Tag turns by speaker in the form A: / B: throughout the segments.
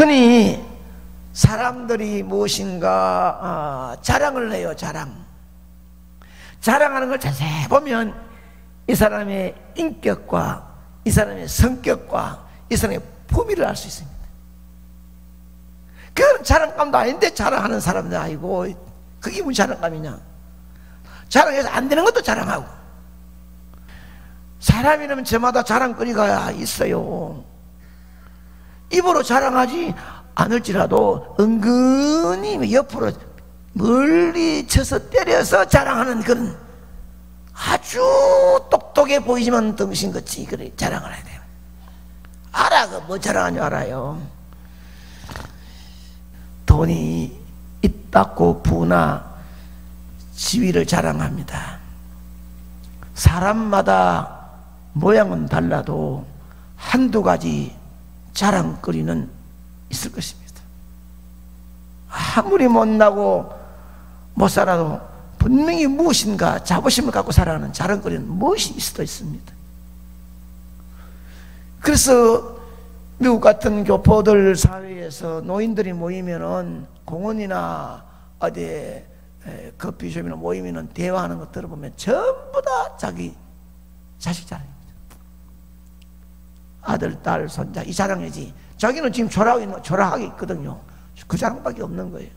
A: 흔히 사람들이 무엇인가 자랑을 해요. 자랑하는 걸 자세히 보면 이 사람의 인격과 이 사람의 성격과 이 사람의 품위를 알 수 있습니다. 그건 자랑감도 아닌데 자랑하는 사람들 아니고, 그게 무슨 자랑감이냐. 자랑해서 안 되는 것도 자랑하고. 사람이라면 저마다 자랑거리가 있어요. 입으로 자랑하지 않을지라도 은근히 옆으로 멀리 쳐서 때려서 자랑하는 그런 아주 똑똑해 보이지만 덩신같이 그래 자랑을 해야 돼요. 알아. 그 뭐 자랑하는 줄 알아요. 돈이 있다고 부나 지위를 자랑합니다. 사람마다 모양은 달라도 한두 가지 자랑거리는 있을 것입니다. 아무리 못나고 못 살아도 분명히 무엇인가 자부심을 갖고 살아가는 자랑거리는 무엇이 있을 수도 있습니다. 그래서 미국 같은 교포들 사회에서 노인들이 모이면은 공원이나 어디 커피숍이나 모이면은 대화하는 거 들어보면 전부 다 자기 자식 자랑입니다. 아들, 딸, 손자 이 자랑이지. 자기는 지금 초라하게 있거든요. 그 자랑밖에 없는 거예요.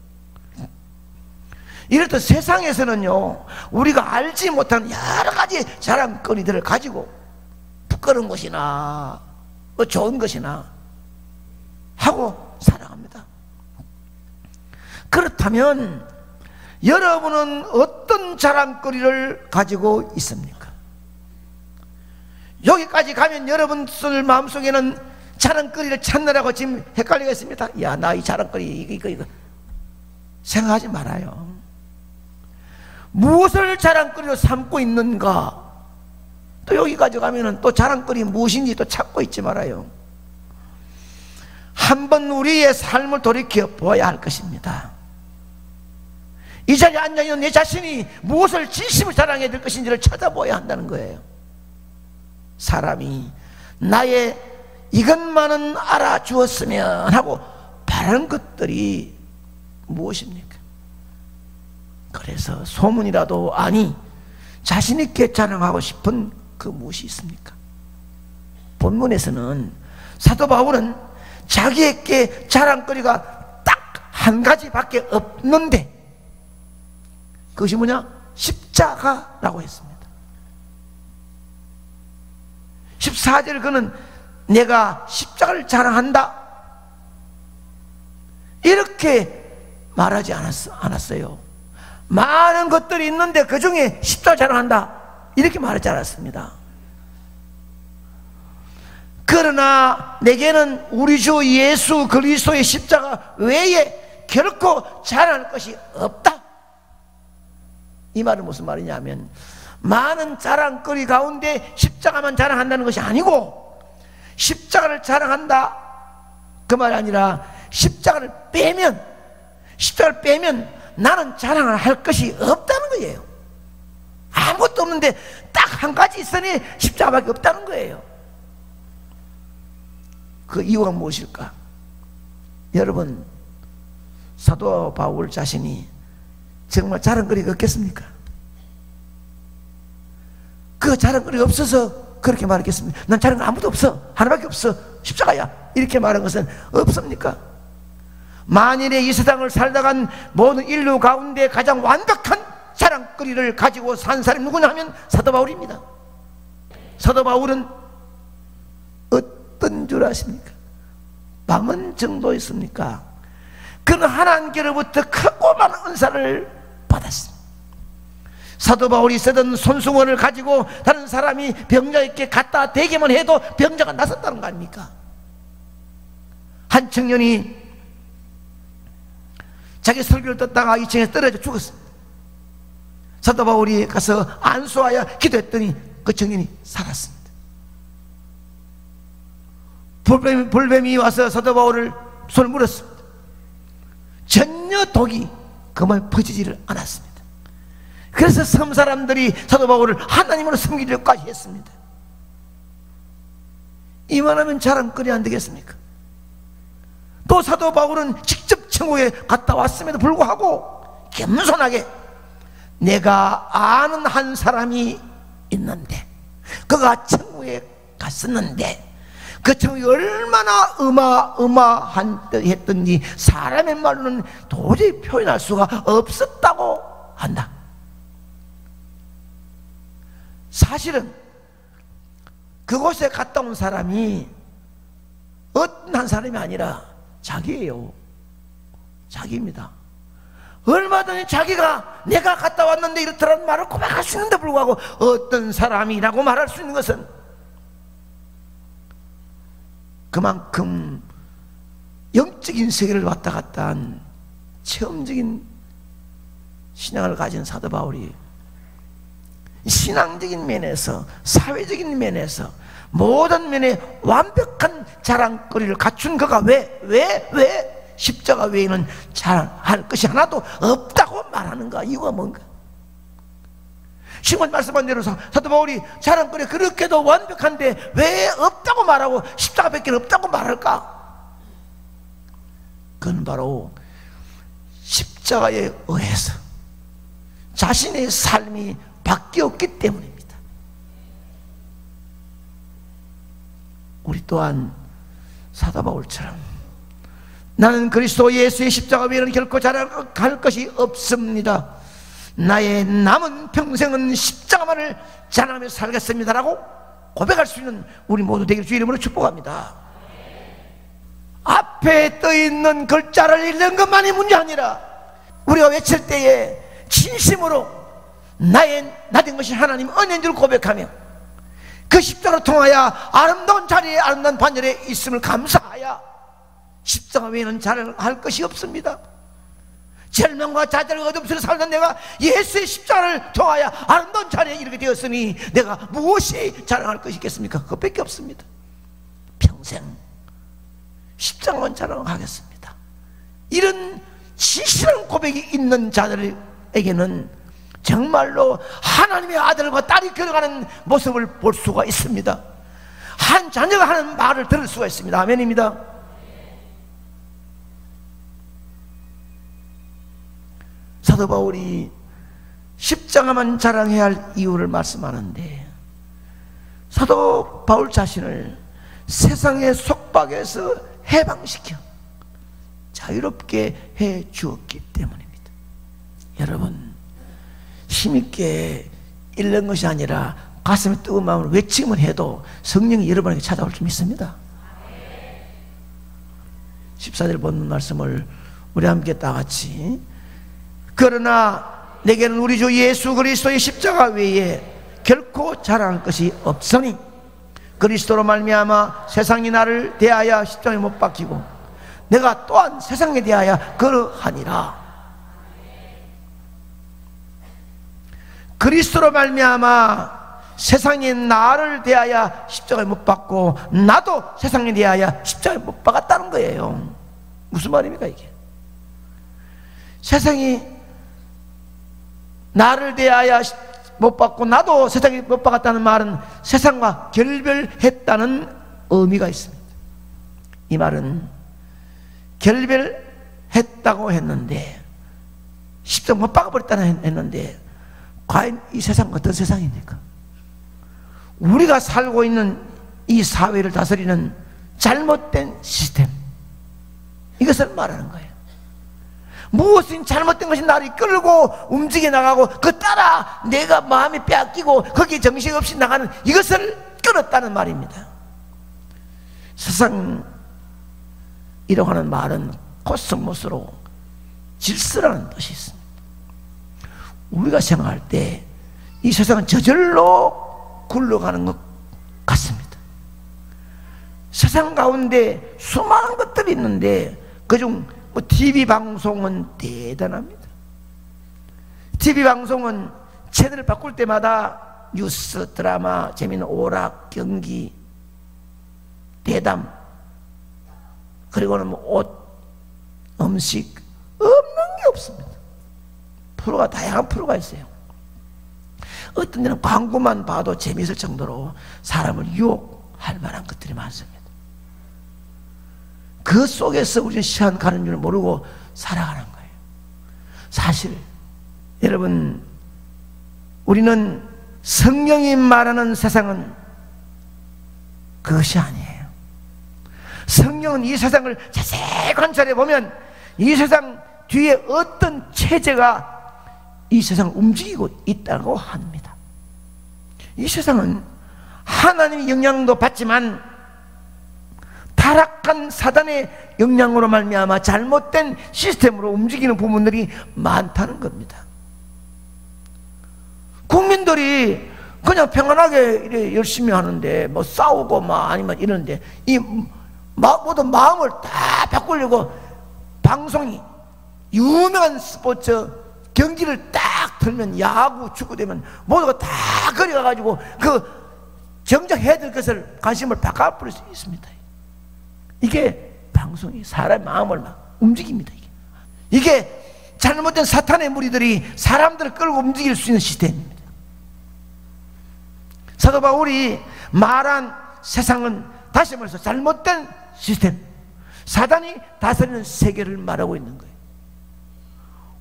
A: 이럴 때 세상에서는요, 우리가 알지 못하는 여러 가지 자랑거리들을 가지고 부끄러운 것이나 뭐 좋은 것이나 하고 살아갑니다. 그렇다면 여러분은 어떤 자랑거리를 가지고 있습니까? 여기까지 가면 여러분들 마음속에는 자랑거리를 찾느라고 지금 헷갈리겠습니다. 야, 나 이 자랑거리 이거 생각하지 말아요. 무엇을 자랑거리로 삼고 있는가? 또 여기까지 가면은 또 자랑거리 무엇인지 또 찾고 있지 말아요. 한번 우리의 삶을 돌이켜 보아야 할 것입니다. 이 자리에 앉아있는 내 자신이 무엇을 진심을 자랑해야 될 것인지를 찾아보아야 한다는 거예요. 사람이 나의 이것만은 알아주었으면 하고 바라는 것들이 무엇입니까? 그래서 소문이라도 아니 자신있게 자랑하고 싶은 그 무엇이 있습니까? 본문에서는 사도 바울은 자기에게 자랑거리가 딱 한 가지밖에 없는데 그것이 뭐냐? 십자가라고 했습니다. 14절 그는 내가 십자가를 자랑한다 이렇게 말하지 않았어요. 많은 것들이 있는데 그 중에 십자가를 자랑한다 이렇게 말하지 않았습니다. 그러나 내게는 우리 주 예수 그리스도의 십자가 외에 결코 자랑할 것이 없다. 이 말은 무슨 말이냐면 많은 자랑거리 가운데 십자가만 자랑한다는 것이 아니고 십자가를 자랑한다 그 말이 아니라 십자가를 빼면 나는 자랑을 할 것이 없다는 거예요. 아무것도 없는데 딱 한 가지 있으니 십자가밖에 없다는 거예요. 그 이유가 무엇일까? 여러분, 사도 바울 자신이 정말 자랑거리가 없겠습니까? 그 자랑거리가 없어서 그렇게 말했겠습니까? 난 자랑거리 아무도 없어, 하나밖에 없어, 십자가야 이렇게 말한 것은 없습니까? 만일에 이 세상을 살다간 모든 인류 가운데 가장 완벽한 자랑거리를 가지고 산 사람이 누구냐 하면 사도 바울입니다. 사도 바울은 어떤 줄 아십니까? 망언 정도였습니까? 그는 하나님께로부터 크고 많은 은사를 받았습니다. 사도 바울이 쓰던 손수건을 가지고 다른 사람이 병자에게 갖다 대기만 해도 병자가 낫었다는 거 아닙니까? 한 청년이 자기 설교를 듣다가 2층에 떨어져 죽었습니다. 사도 바울이 가서 안수하여 기도했더니 그 청년이 살았습니다. 볼뱀이 와서 사도 바울을 손을 물었습니다. 전혀 독이 그만 퍼지지를 않았습니다. 그래서 섬 사람들이 사도 바울을 하나님으로 섬기려고까지 했습니다. 이만하면 자랑거리 안 되겠습니까? 또 사도 바울은 직접 천국에 갔다 왔음에도 불구하고 겸손하게 내가 아는 한 사람이 있는데 그가 천국에 갔었는데 그 천국이 얼마나 어마어마했던지 사람의 말로는 도저히 표현할 수가 없었다고 한다. 사실은 그곳에 갔다 온 사람이 어떤 한 사람이 아니라 자기예요. 자기입니다. 얼마든지 자기가 내가 갔다 왔는데 이렇더라는 말을 고백할 수 있는데 불구하고 어떤 사람이라고 말할 수 있는 것은 그만큼 영적인 세계를 왔다 갔다 한 체험적인 신앙을 가진 사도 바울이 신앙적인 면에서, 사회적인 면에서 모든 면에 완벽한 자랑거리를 갖춘 그가 왜 십자가 외에는 자랑할 것이 하나도 없다고 말하는가? 이유가 뭔가? 지금 말씀한 대로 사도 바울이 자랑거리 그렇게도 완벽한데 왜 없다고 말하고 십자가밖에 없다고 말할까? 그건 바로 십자가에 의해서 자신의 삶이 바뀌었기 때문입니다. 우리 또한 사도 바울처럼 나는 그리스도 예수의 십자가 외에는 결코 자랑할 것이 없습니다. 나의 남은 평생은 십자가만을 자랑하며 살겠습니다라고 고백할 수 있는 우리 모두 되기를 주의 이름으로 축복합니다. 앞에 떠있는 글자를 읽는 것만이 문제 아니라 우리가 외칠 때에 진심으로 나 된 것이 하나님 은혜인 줄 고백하며 그 십자가로 통하여 아름다운 자리에 아름다운 반열에 있음을 감사하여 십자가 외에는 자랑할 것이 없습니다. 절망과 좌절과 어둠 속에 살던 내가 예수의 십자가를 통하여 아름다운 자리에 이르게 되었으니 내가 무엇이 자랑할 것이 있겠습니까? 그것밖에 없습니다. 평생 십자가만 자랑하겠습니다. 이런 진실한 고백이 있는 자들에게는 정말로 하나님의 아들과 딸이 걸어가는 모습을 볼 수가 있습니다. 한 자녀가 하는 말을 들을 수가 있습니다. 아멘입니다. 사도 바울이 십자가만 자랑해야 할 이유를 말씀하는데 사도 바울 자신을 세상의 속박에서 해방시켜 자유롭게 해 주었기 때문입니다. 여러분, 힘있게 읽는 것이 아니라 가슴에 뜨거운 마음으로 외치기만 해도 성령이 여러분에게 찾아올 줄 믿습니다. 14절 본문 말씀을 우리 함께 다같이 그러나 내게는 우리 주 예수 그리스도의 십자가 외에 결코 자랑할 것이 없으니 그리스도로 말미암아 세상이 나를 대하여 십자가에 못 박히고 내가 또한 세상에 대하여 그러하니라. 그리스도로 말미암아 세상이 나를 대하여 십자가에 못 박고 나도 세상에 대하여 십자가에 못 박았다는 거예요. 무슨 말입니까 이게? 세상이 나를 대하여 못 박고 나도 세상에 못 박았다는 말은 세상과 결별했다는 의미가 있습니다. 이 말은 결별했다고 했는데 십자가 못 박아버렸다는 했는데 과연 이 세상은 어떤 세상입니까? 우리가 살고 있는 이 사회를 다스리는 잘못된 시스템, 이것을 말하는 거예요. 무엇인 잘못된 것이 나를 이끌고 움직여 나가고 그 따라 내가 마음이 빼앗기고 거기에 정신없이 나가는 이것을 끌었다는 말입니다. 세상이라고 하는 말은 코스모스로 질서라는 뜻이 있습니다. 우리가 생각할 때 이 세상은 저절로 굴러가는 것 같습니다. 세상 가운데 수많은 것들이 있는데 그중 TV 방송은 대단합니다. TV 방송은 채널을 바꿀 때마다 뉴스, 드라마, 재미있는 오락, 경기, 대담, 그리고는 옷, 음식, 없는 게 없습니다. 프로가 다양한 프로가 있어요. 어떤 데는 광고만 봐도 재미있을 정도로 사람을 유혹할 만한 것들이 많습니다. 그 속에서 우리는 시간 가는 줄 모르고 살아가는 거예요. 사실 여러분, 우리는 성경이 말하는 세상은 그것이 아니에요. 성경은 이 세상을 자세히 관찰해 보면 이 세상 뒤에 어떤 체제가 이 세상을 움직이고 있다고 합니다. 이 세상은 하나님의 영향도 받지만 타락한 사단의 영향으로 말미암아 잘못된 시스템으로 움직이는 부분들이 많다는 겁니다. 국민들이 그냥 평안하게 이래 열심히 하는데 뭐 싸우고 막 아니면 이러는데 이 모든 마음을 다 바꾸려고 방송이 유명한 스포츠 경기를 딱 틀면 야구, 축구 되면 모두가 다 거려가지고 그 정작 해야 될 것을 관심을 바꿔버릴 수 있습니다. 이게 방송이 사람의 마음을 막 움직입니다. 이게 잘못된 사탄의 무리들이 사람들을 끌고 움직일 수 있는 시스템입니다. 사도 바울이 말한 세상은 다시 말해서 잘못된 시스템, 사단이 다스리는 세계를 말하고 있는 거예요.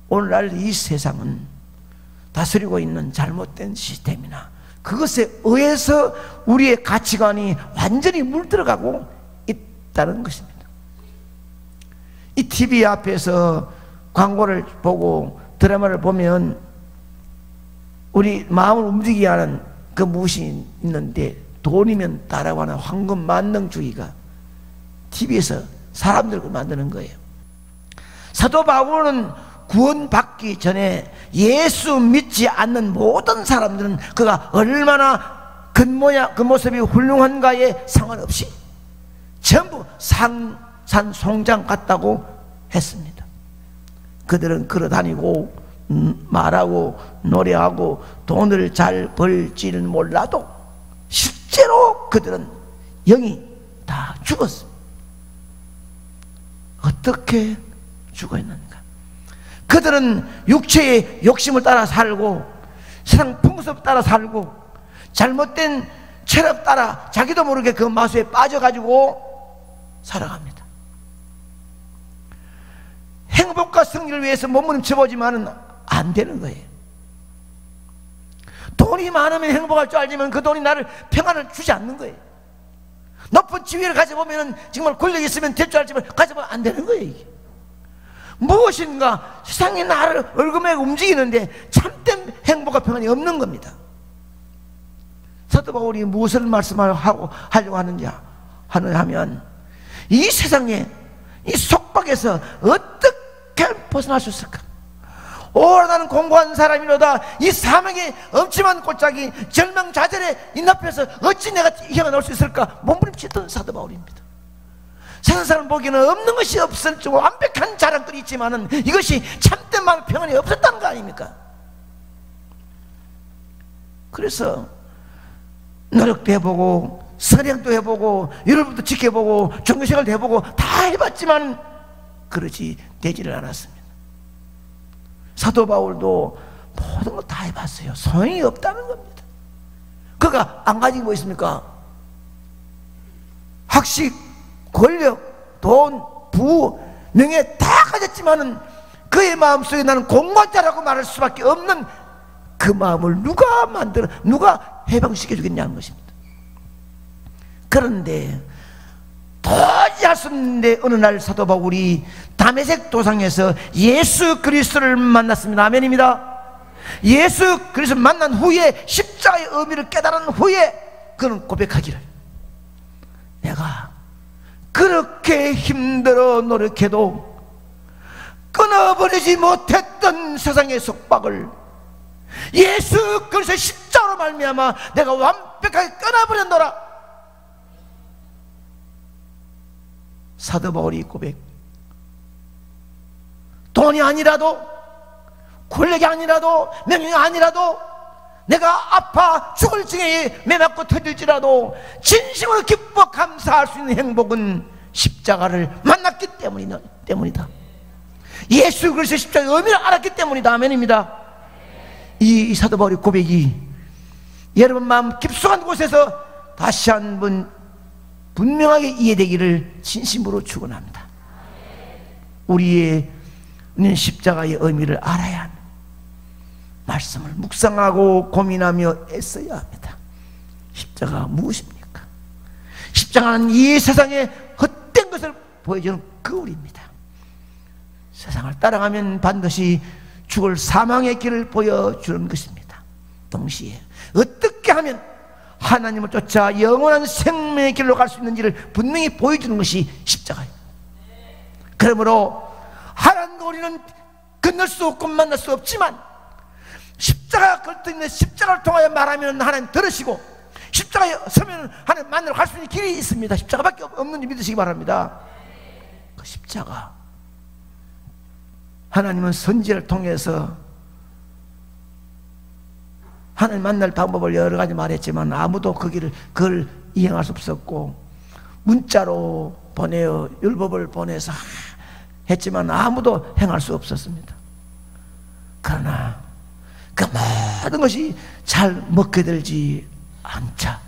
A: 오늘날 이 세상은 다스리고 있는 잘못된 시스템이나 그것에 의해서 우리의 가치관이 완전히 물들어가고 있다는 것입니다. 이 TV 앞에서 광고를 보고 드라마를 보면 우리 마음을 움직이게 하는 그 무엇이 있는데, 돈이면 따라고 하는 황금 만능주의가 TV에서 사람들을 만드는 거예요. 사도 바울은 구원받기 전에 예수 믿지 않는 모든 사람들은 그가 얼마나 겉모습이 훌륭한가에 상관없이 전부 산송장 같다고 했습니다. 그들은 걸어다니고 말하고 노래하고 돈을 잘 벌지는 몰라도 실제로 그들은 영이 다 죽었습니다. 어떻게 죽어있는가? 그들은 육체의 욕심을 따라 살고 세상 풍습 따라 살고 잘못된 체력 따라 자기도 모르게 그 마수에 빠져가지고 살아갑니다. 행복과 승리를 위해서 몸부림쳐보지만은 안 되는 거예요. 돈이 많으면 행복할 줄 알지만 그 돈이 나를 평안을 주지 않는 거예요. 높은 지위를 가져보면 정말 권력이 있으면 될 줄 알지만 가져보면 안 되는 거예요. 이게 무엇인가 세상이 나를 얼굴에 움직이는데 참된 행복과 평안이 없는 겁니다. 사도 바울이 무엇을 말씀하려고 하느냐 하면 이 세상에 이 속박에서 어떻게 벗어날 수 있을까? 오라 나는 공고한 사람이로다. 이 사망의 엄침한 골짜기 절망좌절의 이 앞에서 어찌 내가 헤어나올 수 있을까? 몸부림치던 사도 바울입니다. 세상 사람 보기에는 없는 것이 없을 줄 완벽한 자랑들이 있지만은 이것이 참된 마음의 평안이 없었다는 거 아닙니까? 그래서 노력도 해보고 선행도 해보고 여러분도 지켜보고 종교생활도 해보고 다 해봤지만 그러지 되지를 않았습니다. 사도 바울도 모든 거 다 해봤어요. 소용이 없다는 겁니다. 그가 안 가지고 뭐 있습니까? 학식, 권력, 돈, 부, 명예 다 가졌지만은 그의 마음속에 나는 공고자라고 말할 수밖에 없는 그 마음을 누가 해방시켜 주겠냐는 것입니다. 그런데 도저히 할 수 없는데 어느 날 사도 바울이 다메섹 도상에서 예수 그리스도를 만났습니다. 아멘입니다. 예수 그리스도를 만난 후에 십자가의 의미를 깨달은 후에 그는 고백하기를, 내가 그렇게 힘들어 노력해도 끊어버리지 못했던 세상의 속박을 예수 그리스도의 십자가로 말미암아 내가 완벽하게 끊어버렸노라. 사도 바울이 고백. 돈이 아니라도 권력이 아니라도 명예가 아니라도 내가 아파 죽을 징에 매맞고 터질지라도 진심으로 기뻐 감사할 수 있는 행복은 십자가를 만났기 때문이다. 예수 그리스도의 십자가의 의미를 알았기 때문이다. 아멘입니다. 이 사도 바울의 고백이 여러분 마음 깊숙한 곳에서 다시 한번 분명하게 이해되기를 진심으로 축원합니다. 우리의 십자가의 의미를 알아야 합니다. 말씀을 묵상하고 고민하며 애써야 합니다. 십자가가 무엇입니까? 십자가는 이 세상에 헛된 것을 보여주는 거울입니다. 세상을 따라가면 반드시 죽을 사망의 길을 보여주는 것입니다. 동시에 어떻게 하면 하나님을 쫓아 영원한 생명의 길로 갈 수 있는지를 분명히 보여주는 것이 십자가입니다. 그러므로 하나님과 우리는 건널 수 없고 만날 수 없지만 십자가가 걸쳐있는 십자가를 통하여 말하면 하나님 들으시고 십자가에 서면 하나님 만나러 갈 수 있는 길이 있습니다. 십자가밖에 없는지 믿으시기 바랍니다. 그 십자가, 하나님은 선지를 통해서 하나님 만날 방법을 여러 가지 말했지만 아무도 그걸 이행할 수 없었고, 문자로 보내어 율법을 보내서 했지만 아무도 행할 수 없었습니다. 그러나 그 모든 것이 잘 먹게 되지 않자,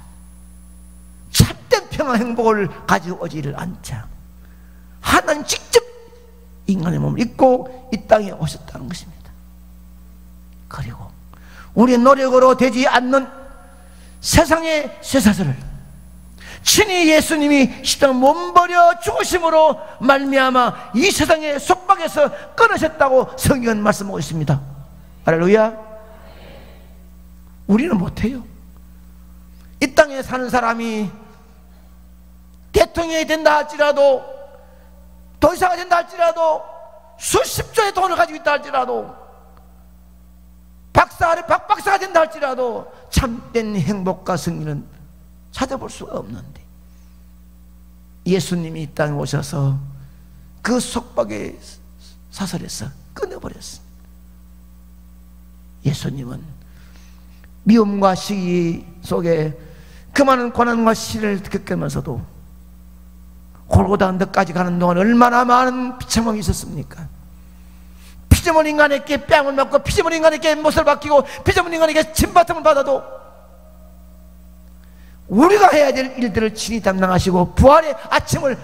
A: 참된 평화 행복을 가져오지를 않자 하나님 직접 인간의 몸을 입고 이 땅에 오셨다는 것입니다. 그리고 우리의 노력으로 되지 않는 세상의 쇠사슬을 친히 예수님이 십자가 몸버려 죽으심으로 말미암아 이 세상의 속박에서 끊으셨다고 성경은 말씀하고 있습니다. 할렐루야. 우리는 못해요. 이 땅에 사는 사람이 대통령이 된다 할지라도, 도지사가 된다 할지라도, 수십조의 돈을 가지고 있다 할지라도, 박박사가 된다 할지라도 참된 행복과 승리는 찾아볼 수가 없는데, 예수님이 이 땅에 오셔서 그 속박의 사슬에서 끊어버렸습니다. 예수님은 미움과 시기 속에 그 많은 고난과 시를 겪으면서도 골고다 언덕까지 가는 동안 얼마나 많은 비참함이 있었습니까? 피조물 인간에게 뺨을 맞고 피조물 인간에게 못을 박히고 피조물 인간에게 침바텀을 받아도 우리가 해야 될 일들을 친히 담당하시고 부활의 아침을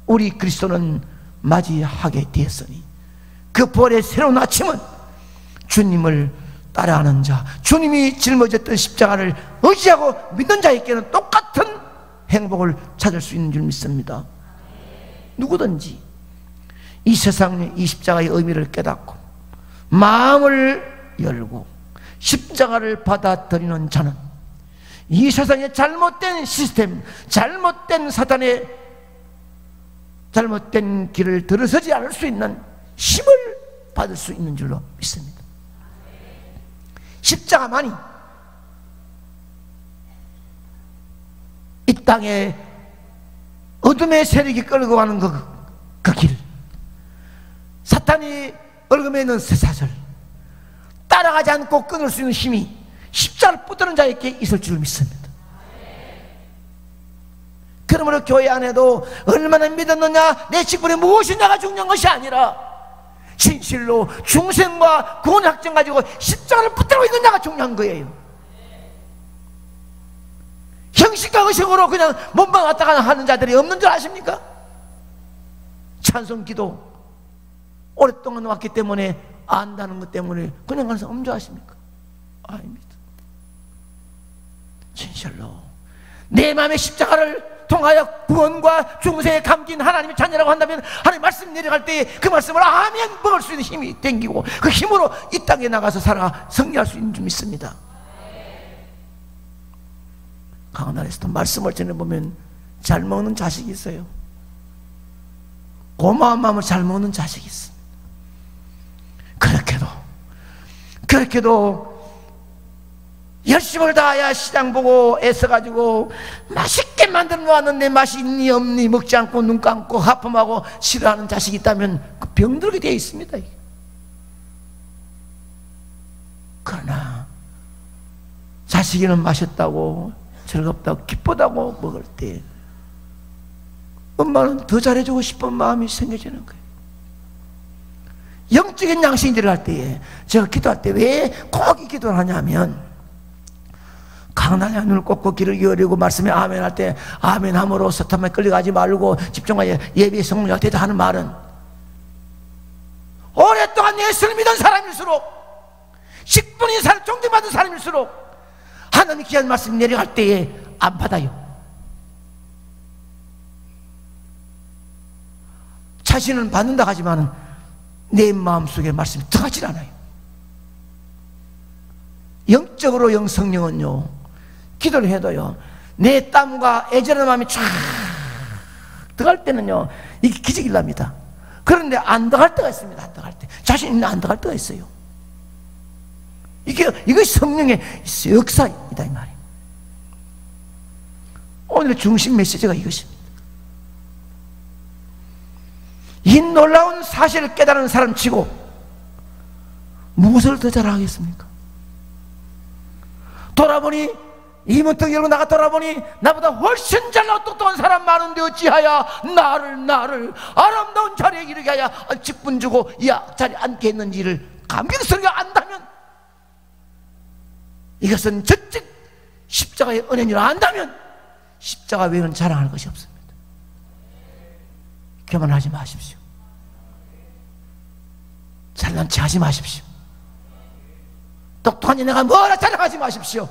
A: 우리 그리스도는 맞이하게 되었으니, 그 부활의 새로운 아침은 주님을 따라하는 자, 주님이 짊어졌던 십자가를 의지하고 믿는 자에게는 똑같은 행복을 찾을 수 있는 줄 믿습니다. 누구든지 이 세상의 이 십자가의 의미를 깨닫고 마음을 열고 십자가를 받아들이는 자는 이 세상의 잘못된 시스템, 잘못된 사단의 잘못된 길을 들어서지 않을 수 있는 힘을 받을 수 있는 줄로 믿습니다. 십자가만이 이 땅에 어둠의 세력이 끌고 가는 그 길, 사탄이 얽음에 있는 쇠사슬, 따라가지 않고 끊을 수 있는 힘이 십자가를 붙드는 자에게 있을 줄 믿습니다. 그러므로 교회 안에도 얼마나 믿었느냐, 내 직분이 무엇이냐가 중요한 것이 아니라 진실로 중생과 구원의 확정 가지고 십자가를 붙들고 있느냐가 중요한 거예요. 형식과 의식으로 그냥 몸만 왔다 갔다 하는 자들이 없는 줄 아십니까? 찬송 기도 오랫동안 왔기 때문에 안다는 것 때문에 그냥 가는 사람 없는 줄 아십니까? 아닙니다. 진실로 내 마음의 십자가를 통하여 구원과 중생에 감긴 하나님의 자녀라고 한다면 하나님 말씀 내려갈 때 그 말씀을 아멘 먹을 수 있는 힘이 생기고 그 힘으로 이 땅에 나가서 살아 승리할 수 있는 줄 믿습니다. 강원나라에서도 말씀을 전해보면 잘 먹는 자식이 있어요. 고마운 마음을 잘 먹는 자식이 있습니다. 그렇게도 열심을 다하여 시장 보고 애써가지고 맛있게 만들어 놓았는데 맛이 있니 없니 먹지 않고 눈 감고 하품하고 싫어하는 자식이 있다면 그 병들게 되어 있습니다. 그러나 자식이는 맛있다고 즐겁다고 기쁘다고 먹을 때 엄마는 더 잘해주고 싶은 마음이 생겨지는 거예요. 영적인 양식이 들어갈 때에 제가 기도할 때 왜 꼭 이 기도를 하냐면, 하나님의 눈을 꽂고 귀를 기울이고 말씀에 아멘 할 때 아멘 함으로 사탄에 끌려가지 말고 집중하여 예비의 성령이 되자 하는 말은, 오랫동안 예수를 믿은 사람일수록, 식분이 존경받은 사람일수록 하나님 귀한 말씀이 내려갈 때에 안 받아요. 자신은 받는다 하지만 내 마음속에 말씀이 들어가질 않아요. 영적으로 성령은요, 기도를 해도요, 내 땀과 애절한 마음이 쫙 들어갈 때는요, 이게 기적이 납니다. 그런데 안 들어갈 때가 있습니다. 안 들어갈 때, 자신 있는데 안 들어갈 때가 있어요. 이게 성령의 역사이다 이 말이에요. 오늘의 중심 메시지가 이것입니다. 이 놀라운 사실을 깨달은 사람 치고 무엇을 더 잘하겠습니까? 돌아보니, 이 문턱 열고 나가 돌아보니 나보다 훨씬 잘나고 똑똑한 사람 많은데 어찌하여 나를 아름다운 자리에 이르게 하여 직분 주고 이 자리에 앉게 했는지를 감격스럽게 안다면, 이것은 전적 십자가의 은혜를 안다면 십자가 외에는 자랑할 것이 없습니다. 교만하지 마십시오. 잘난 체 하지 마십시오. 똑똑하니 내가 뭐라 자랑하지 마십시오.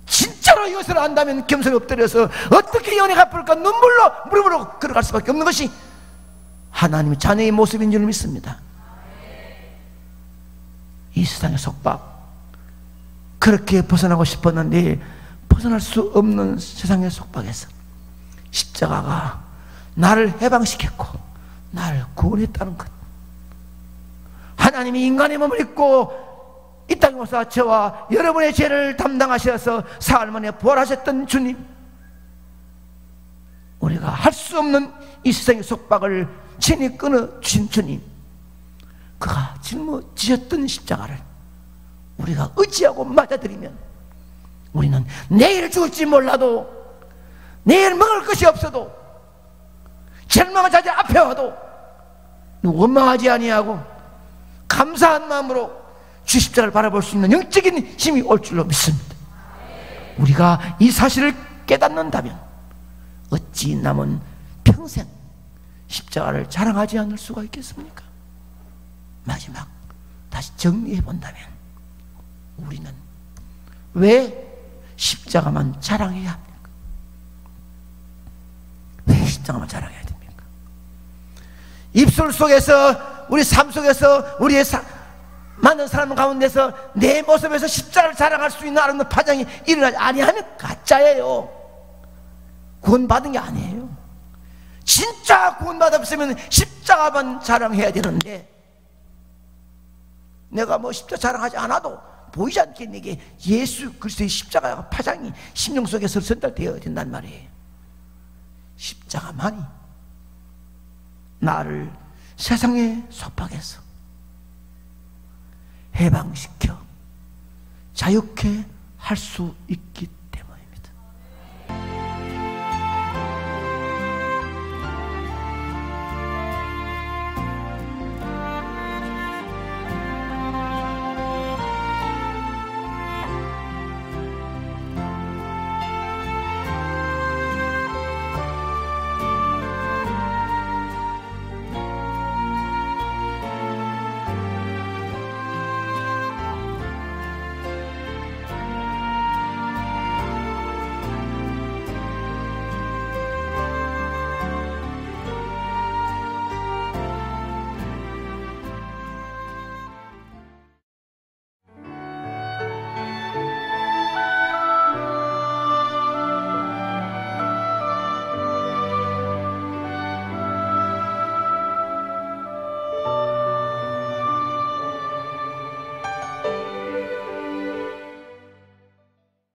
A: 진짜로 이것을 안다면 겸손히 엎드려서 어떻게 연애 갚을까 눈물로 무릎으로 걸어갈 수밖에 없는 것이 하나님의 자녀의 모습인 줄 믿습니다. 이 세상의 속박, 그렇게 벗어나고 싶었는데 벗어날 수 없는 세상의 속박에서 십자가가 나를 해방시켰고 나를 구원했다는 것, 하나님이 인간의 몸을 입고 이 땅에 오사 저와 여러분의 죄를 담당하셔서 사흘 만에 부활하셨던 주님, 우리가 할 수 없는 이 세상의 속박을 친히 끊어주신 주님, 그가 짊어지셨던 십자가를 우리가 의지하고 맞아들이면 우리는 내일 죽을지 몰라도, 내일 먹을 것이 없어도, 절망의 자리 앞에 와도 원망하지 아니하고 감사한 마음으로 주 십자가를 바라볼 수 있는 영적인 힘이 올 줄로 믿습니다. 우리가 이 사실을 깨닫는다면 어찌 남은 평생 십자가를 자랑하지 않을 수가 있겠습니까? 마지막 다시 정리해 본다면 우리는 왜 십자가만 자랑해야 합니까? 왜 십자가만 자랑해야 됩니까? 입술 속에서, 우리 삶 속에서, 우리의 많은 사람 가운데서 내 모습에서 십자가를 자랑할 수 있는 아름다운 파장이 일어나지 아니하면 가짜예요. 구원받은 게 아니에요. 진짜 구원받았으면 십자가만 자랑해야 되는데, 내가 뭐 십자가 자랑하지 않아도 보이지 않게 내게 예수 그리스도의 십자가 파장이 심령 속에서 전달되어야 된단 말이에요. 십자가만이 나를 세상의 속박에서 해방시켜 자유케 할 수 있기